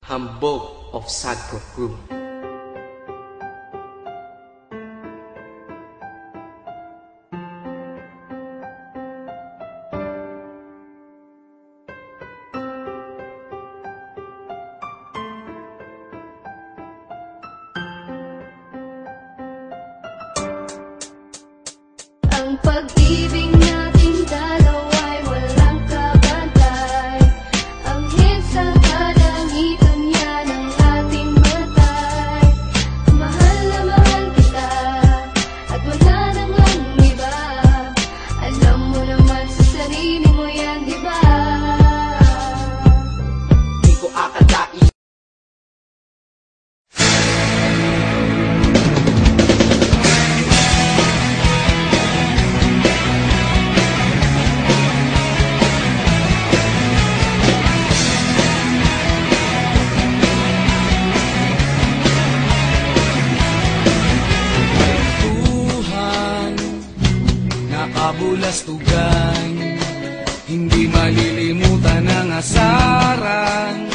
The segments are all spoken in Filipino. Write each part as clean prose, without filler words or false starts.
Hambog of Sagpro Crew. Ang pag-ibig nating dalawa'y walang kabantay. Ang hit sa kalangitan yan ang ating matay. Mahal na mahal kita at wala nang lang iba. Alam mo naman sa sarili mo yan, di ba? Di ko akalain kabulastugan, hindi malilimutan ang asaran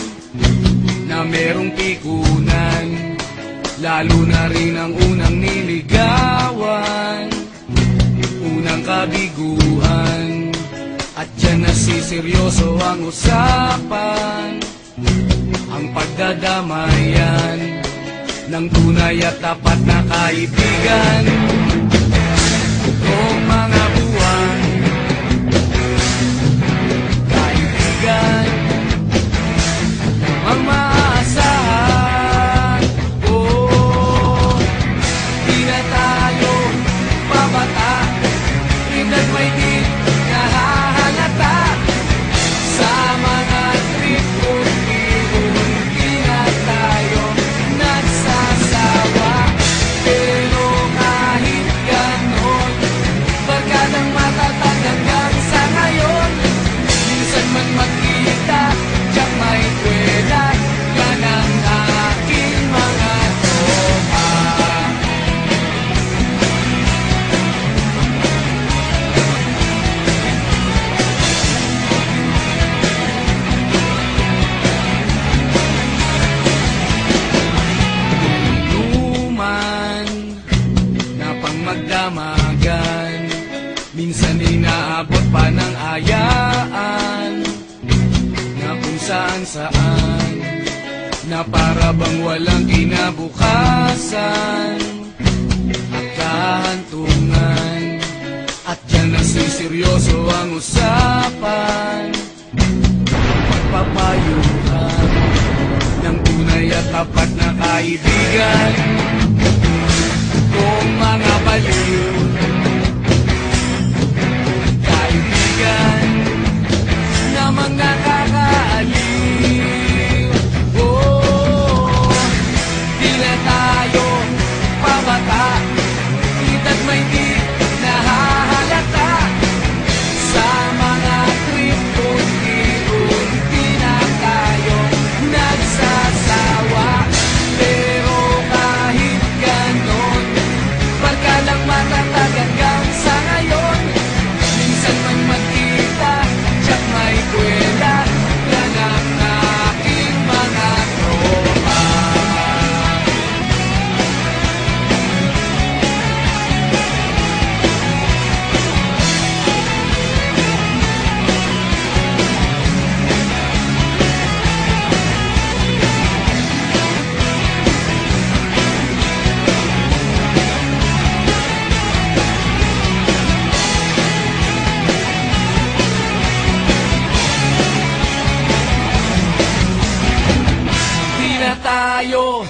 na merong pikunan, lalo na rin ang unang niligawan, unang kabiguan, at dyan nasiseryoso ang usapan, ang pagdadamayan ng tunay at tapat na kaibigan. Kung mga buwan, kaibigan, ang maaasahan. Oh, di na tayo babata, tingnan may di nahahalata. Sa mga trip unti-unti na tayo nagsasawa. Pero kahit ganon, barkadang matatag hanggang sa ngayon. Minsan man magkita, tiyak may kwela, yan ang aking mga tropa. Inuman na pang magdamagan, minsan inaabot pa ng ayaan, na kung saan-saan, na para bang walang kinabukasan at kahantungan. At dyan nasiseryoso ang usapan, pagpapayuhan ng tunay at tapat na kaibigan. Kung mga baliw, kaibigan namang nakakaaliw. Oh, di na tayo pabata, ita't may di nahahalata. Sa mga trip unti-unti na tayo nagsasawa. Pero kahit ganon, barkadang matatag hanggang sa ngayon. Minsan man magkita, tiyak may kwela, yan ang aking mga tropa. Di na tayo